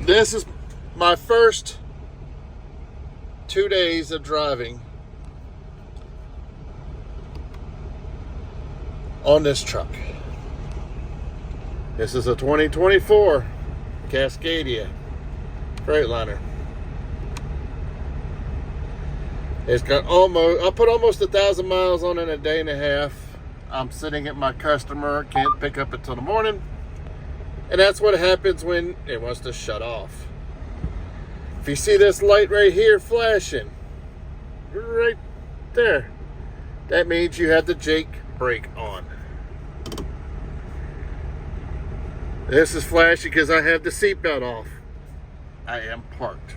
This is my first 2 days of driving on this truck. This is a 2024 Cascadia freightliner. It's got I put almost 1,000 miles on it in a day and a half. I'm sitting at my customer, can't pick up until the morning. And that's what happens when it wants to shut off. If you see this light right here flashing, right there, that means you have the Jake brake on. This is flashing because I have the seatbelt off. I am parked.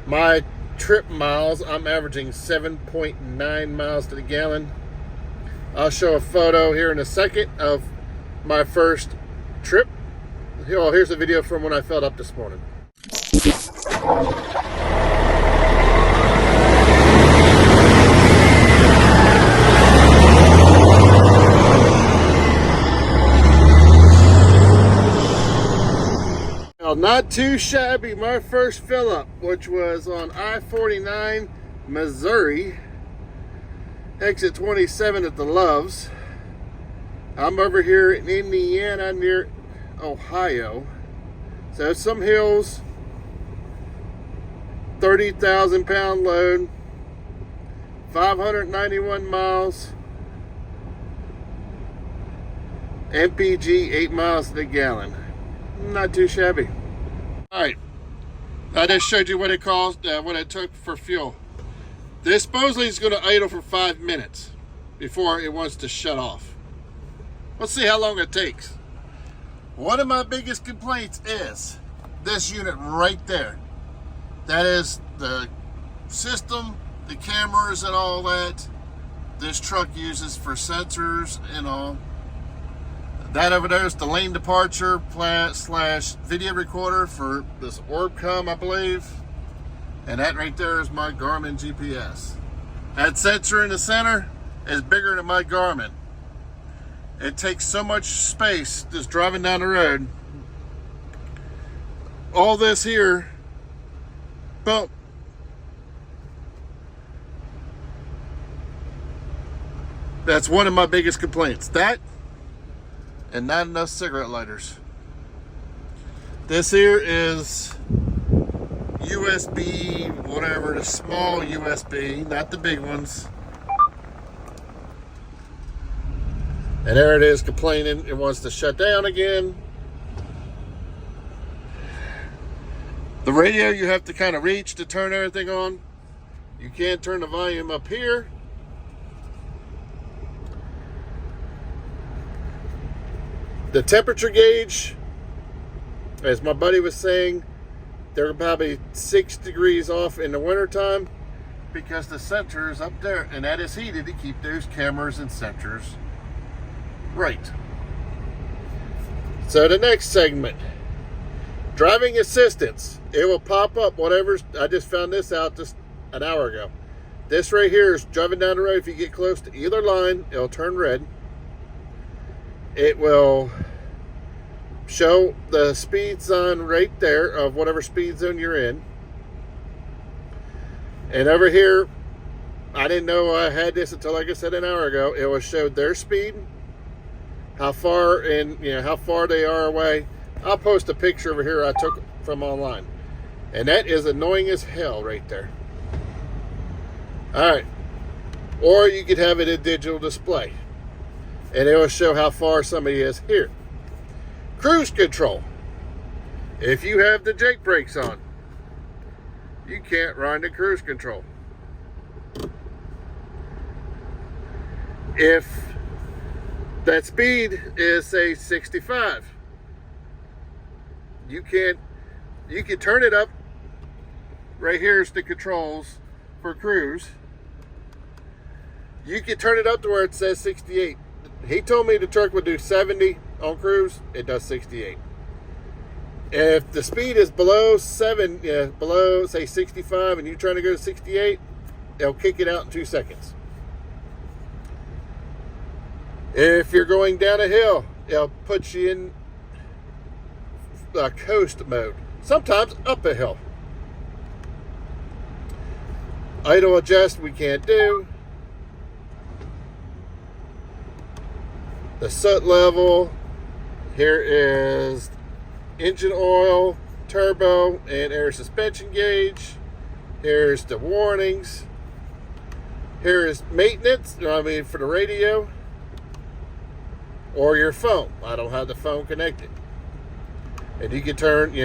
My trip miles, I'm averaging 7.9 miles to the gallon. I'll show a photo here in a second of my first trip. Oh, here's a video from when I filled up this morning. Well, not too shabby. My first fill up, which was on I-49 Missouri, exit 27 at the Loves. I'm over here in Indiana near Ohio. So some hills, 30,000 pound load, 591 miles, MPG 8 miles to the gallon. Not too shabby. All right, I just showed you what it cost, what it took for fuel. This supposedly is going to idle for 5 minutes before it wants to shut off. Let's see how long it takes. One of my biggest complaints is this unit right there. That is the system, the cameras and all that this truck uses for sensors and all. That over there is the lane departure slash video recorder for this Orbcom, I believe. And that right there is my Garmin GPS. That sensor in the center is bigger than my Garmin. It takes so much space just driving down the road. All this here, boom. That's one of my biggest complaints. That and not enough cigarette lighters. This here is USB, whatever, the small USB, not the big ones. And there it is complaining it wants to shut down again. The radio you have to kind of reach to turn everything on. You can't turn the volume up here. The temperature gauge, as my buddy was saying, they're probably 6 degrees off in the wintertime because the sensor is up there, and that is heated to keep those cameras and sensors right. So the next segment, driving assistance. It will pop up whatever's, I just found this out just an hour ago. This right here is driving down the road. If you get close to either line, it'll turn red. It will show the speed sign right there of whatever speed zone you're in. And over here, I didn't know I had this until, like I said, an hour ago. It will show their speed, how far and how far they are away. I'll post a picture over here I took from online. And that is annoying as hell right there. All right. Or you could have it in digital display. And it will show how far somebody is here. Cruise control. If you have the Jake brakes on, you can't run the cruise control. If that speed is, say, 65, you can turn it up. Right here's the controls for cruise. You can turn it up to where it says 68. He told me the truck would do 70 on cruise. It does 68. If the speed is below below say 65, and you're trying to go to 68, it'll kick it out in 2 seconds. If you're going down a hill, it'll put you in coast mode, sometimes up a hill. Idle adjust we can't do. The soot level. Here is engine oil, turbo, and air suspension gauge. Here's the warnings. Here is maintenance, for the radio or your phone. I don't have the phone connected. And you can turn,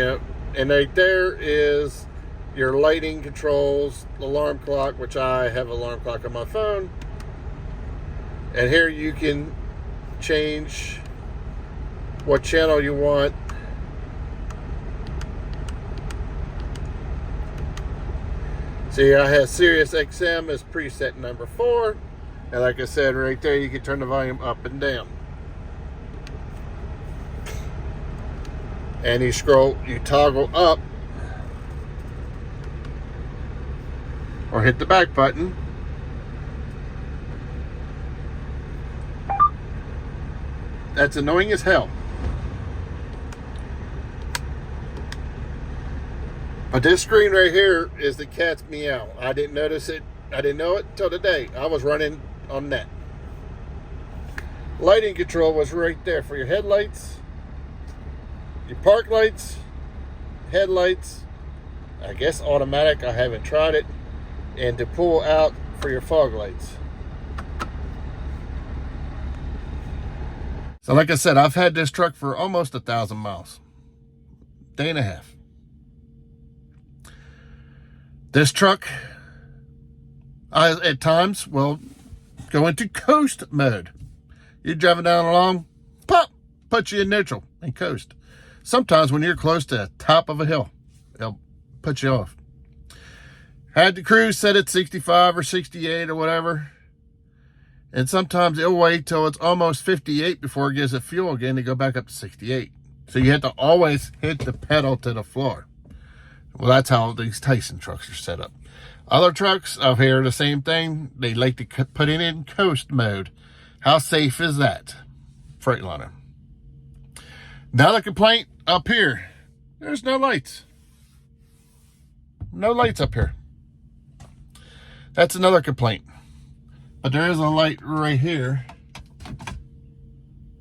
and right there is your lighting controls, alarm clock, which I have an alarm clock on my phone. And here you can change what channel you want. See, I have Sirius XM as preset number 4. And like I said, right there, you can turn the volume up and down. And you toggle up or hit the back button. That's annoying as hell. But this screen right here is the cat's meow. I didn't notice it. I didn't know it until today. I was running on that. Lighting control was right there for your headlights, your park lights, headlights. I guess automatic. I haven't tried it. And to pull out for your fog lights. So like I said, I've had this truck for almost 1,000 miles. Day and a half. This truck, I at times will go into coast mode. You're driving down along, pop, put you in neutral and coast. Sometimes when you're close to the top of a hill, it'll put you off. Had the cruise set at 65 or 68 or whatever. And sometimes it'll wait till it's almost 58 before it gives it fuel again to go back up to 68. So you have to always hit the pedal to the floor. Well, that's how these Tyson trucks are set up. Other trucks up here, the same thing. They like to put it in coast mode. How safe is that? Freightliner. Another complaint up here. There's no lights. No lights up here. That's another complaint. But there is a light right here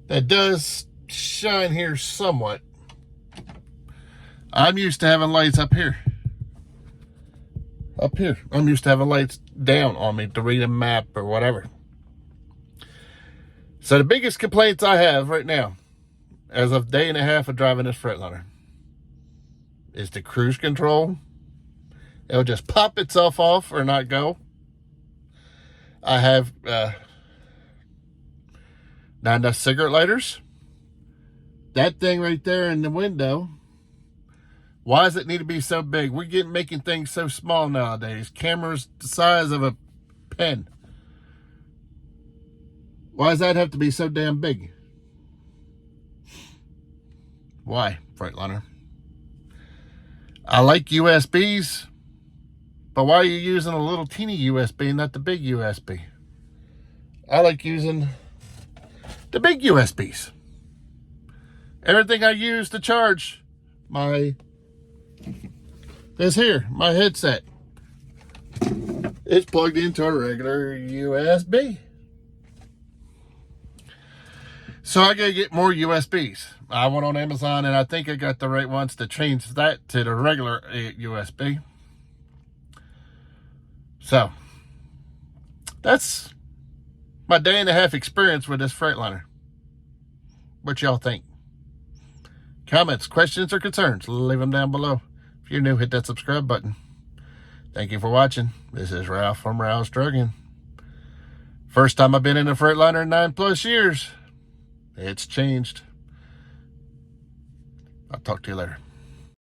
that does shine here somewhat. I'm used to having lights up here. Up here. I'm used to having lights down on me to read a map or whatever. So the biggest complaints I have right now, as of day and a half of driving this Freightliner, is the cruise control. It'll just pop itself off or not go. I have not enough cigarette lighters. That thing right there in the window. Why does it need to be so big? We're making things so small nowadays. Cameras the size of a pen. Why does that have to be so damn big? Why, Freightliner? I like USBs, but why are you using a little teeny USB, not the big USB? I like using the big USBs. Everything I use to charge my headset. It's plugged into a regular USB. So I gotta get more USBs. I went on Amazon and I think I got the right ones to change that to the regular USB. So that's my day and a half experience with this Freightliner. What y'all think? Comments, questions, or concerns, leave them down below. If you're new, hit that subscribe button. Thank you for watching. This is Ralph from Ralph's Trucking. First time I've been in a Freightliner in 9+ years. It's changed. I'll talk to you later.